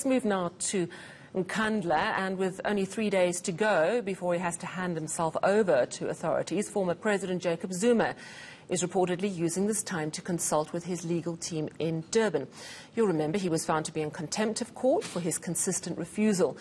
Let's move now to Nkandla, and with only 3 days to go before he has to hand himself over to authorities, former President Jacob Zuma is reportedly using this time to consult with his legal team in Durban. You'll remember he was found to be in contempt of court for his consistent refusal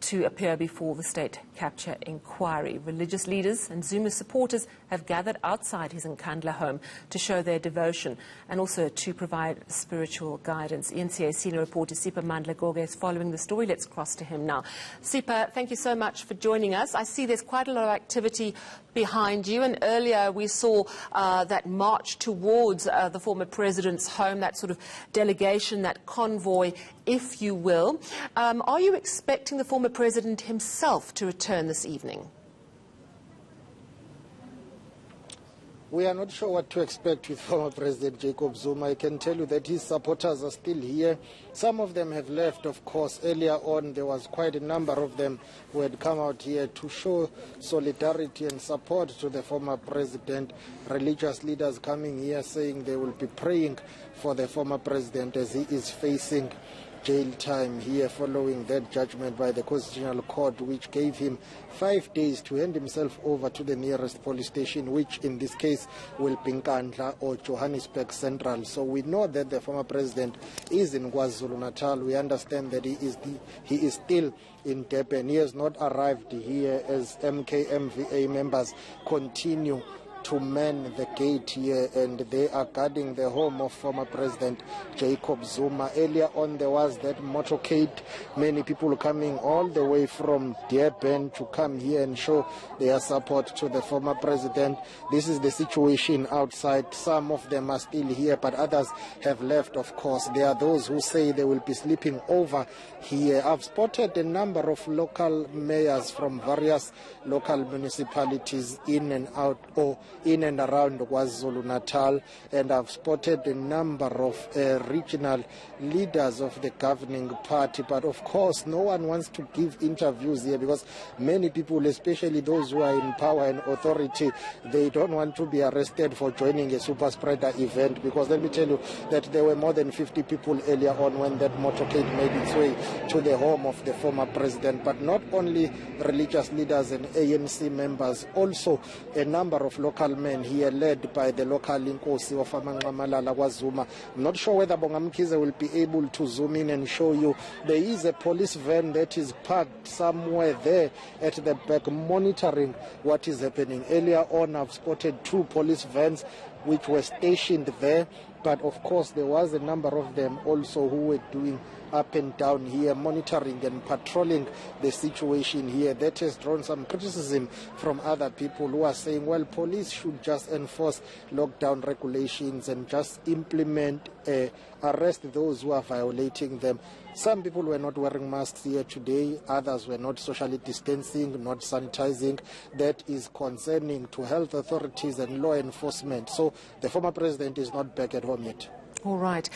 to appear before the state capture inquiry. Religious leaders and Zuma supporters have gathered outside his Nkandla home to show their devotion and also to provide spiritual guidance. NCA senior reporter Siphamandla Goge is following the story. Let's cross to him now. Sipa, thank you so much for joining us. I see there's quite a lot of activity behind you, and earlier we saw that march towards the former president's home, that sort of delegation, that convoy, if you will. Are you expecting the former president himself to return this evening? We are not sure what to expect with former President Jacob Zuma. I can tell you that his supporters are still here. Some of them have left, of course. Earlier on, there was quite a number of them who had come out here to show solidarity and support to the former president. Religious leaders coming here saying they will be praying for the former president as he is facing jail time here following that judgment by the Constitutional Court, which gave him 5 days to hand himself over to the nearest police station, which in this case will be Nkandla or Johannesburg Central. So we know that the former president is in KwaZulu-Natal. We understand that he is still in Durban. He has not arrived here as MKMVA members continue to man the gate here, and they are guarding the home of former President Jacob Zuma. Earlier on, there was that motorcade, many people coming all the way from Durban to come here and show their support to the former president. This is the situation outside. Some of them are still here, but others have left, of course. There are those who say they will be sleeping over here. I've spotted a number of local mayors from various local municipalities in and out, or in and around KwaZulu-Natal, and I've spotted a number of regional leaders of the governing party, but of course no one wants to give interviews here because many people, especially those who are in power and authority, they don't want to be arrested for joining a super spreader event, because let me tell you that there were more than 50 people earlier on when that motorcade made its way to the home of the former president. But not only religious leaders and ANC members, also a number of local men here led by the local Inkosi of Amanqamalala KwaZuma. I'm not sure whether Bongamkize will be able to zoom in and show you. There is a police van that is parked somewhere there at the back monitoring what is happening. Earlier on, I've spotted 2 police vans which were stationed there, but of course there was a number of them also who were doing up and down here, monitoring and patrolling the situation here. That has drawn some criticism from other people who are saying, well, police should just enforce lockdown regulations and just implement, arrest those who are violating them. Some people were not wearing masks here today, others were not socially distancing, not sanitizing. That is concerning to health authorities and law enforcement. So the former president is not back at home yet. All right.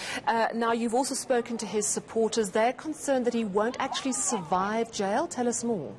Now, you've also spoken to his supporters. They're concerned that he won't actually survive jail. Tell us more.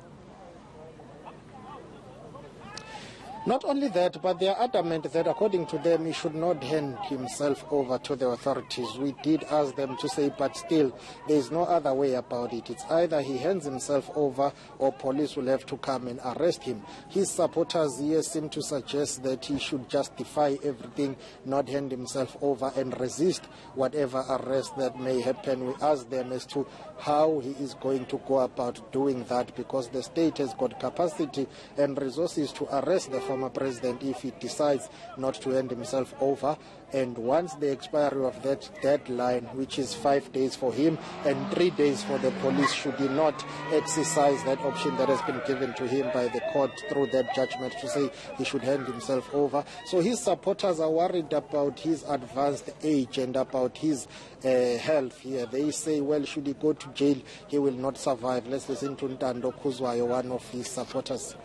Not only that, but they are adamant that according to them, he should not hand himself over to the authorities. We did ask them to say, but still, there is no other way about it. It's either he hands himself over or police will have to come and arrest him. His supporters here seem to suggest that he should just defy everything, not hand himself over and resist whatever arrest that may happen. We asked them as to how he is going to go about doing that, because the state has got capacity and resources to arrest the former president if he decides not to hand himself over. And once the expiry of that deadline, which is 5 days for him and 3 days for the police, should he not exercise that option that has been given to him by the court through that judgment to say he should hand himself over. So his supporters are worried about his advanced age and about his health here. They say, well, should he go to jail, he will not survive. Let's listen to Ntando Kuzwayo, one of his supporters.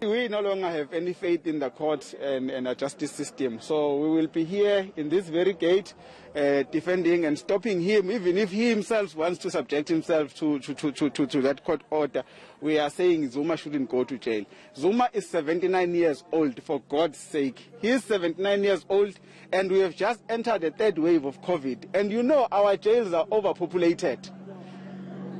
We no longer have any faith in the court and the justice system. So we will be here in this very gate defending and stopping him, even if he himself wants to subject himself to that court order. We are saying Zuma shouldn't go to jail. Zuma is 79 years old, for God's sake. He is 79 years old, and we have just entered the 3rd wave of COVID. And you know our jails are overpopulated.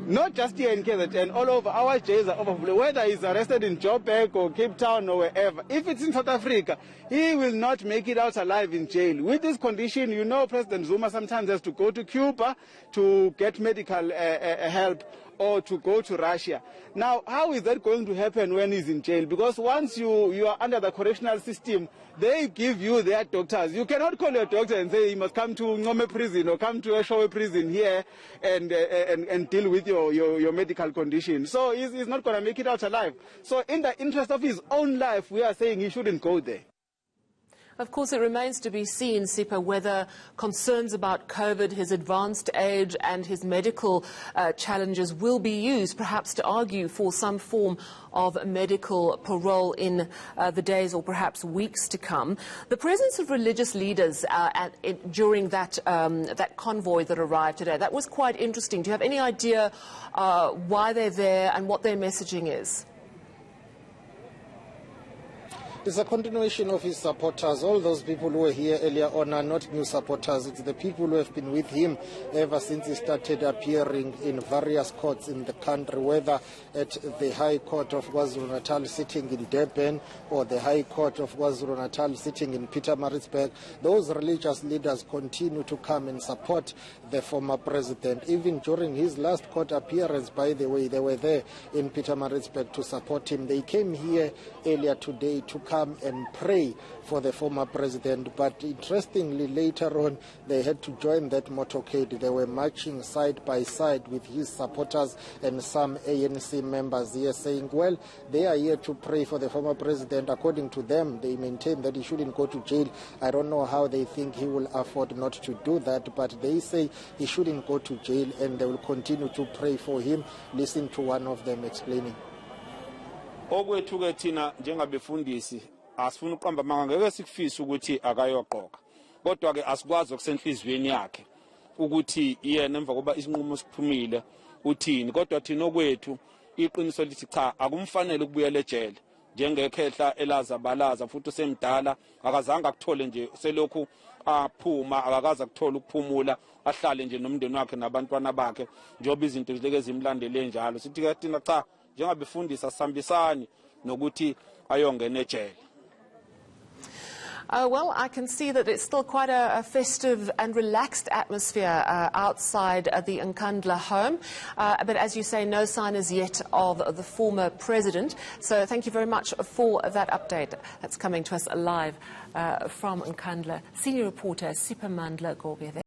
Not just here in KZN, all over. Our jails are overflowing. Whether he's arrested in Joburg or Cape Town or wherever, if it's in South Africa, he will not make it out alive in jail. With this condition, you know, President Zuma sometimes has to go to Cuba to get medical help, or to go to Russia. Now, how is that going to happen when he's in jail? Because once you are under the correctional system, they give you their doctors. You cannot call your doctor and say he must come to Ngome prison or come to Eshowe prison here and deal with your medical condition. So he's not going to make it out alive. So in the interest of his own life, we are saying he shouldn't go there. Of course, it remains to be seen, Sipha, whether concerns about COVID, his advanced age and his medical challenges will be used, perhaps to argue for some form of medical parole in the days or perhaps weeks to come. The presence of religious leaders during that convoy that arrived today, that was quite interesting. Do you have any idea why they're there and what their messaging is? It's a continuation of his supporters. All those people who were here earlier on are not new supporters. It's the people who have been with him ever since he started appearing in various courts in the country, whether at the High Court of KwaZulu-Natal sitting in Durban or the High Court of KwaZulu-Natal sitting in Pietermaritzburg. Those religious leaders continue to come and support the former president. Even during his last court appearance, by the way, they were there in Pietermaritzburg to support him. They came here earlier today to come and pray for the former president, but interestingly later on they had to join that motorcade. They were marching side by side with his supporters and some ANC members here, saying, well, they are here to pray for the former president. According to them, they maintain that he shouldn't go to jail. I don't know how they think he will afford not to do that, but they say he shouldn't go to jail and they will continue to pray for him. Listen to one of them explaining. Okwethu-ke thina njengabefundisi asifuna uqamba manga ngeke sikufise ukuthi akayoqoqa, kodwa-ke asikwazi okusenhliziyweni yakhe ukuthi yena emva koba isinqumo siphumile uthini. Kodwa thina okwethu iqiniso lithi cha, akumfanele ukubuyela ejele njengekhehla elazabalaza, futhi usemdala akazange akuthole nje selokhu aphuma, akakaza kuthola ukuphumula, ahlale nje nomndeni wakhe nabantwana bakhe njengoba izinto zileke zimlandele njalo. Sithi-ke thina cha, njengabefundisi asihambisani nokuthi ayongena ejele. Well, I can see that it's still quite a festive and relaxed atmosphere outside the Nkandla home. But as you say, no sign as yet of the former president. So thank you very much for that update. That's coming to us live from Nkandla. Senior reporter Siphamandla Goge.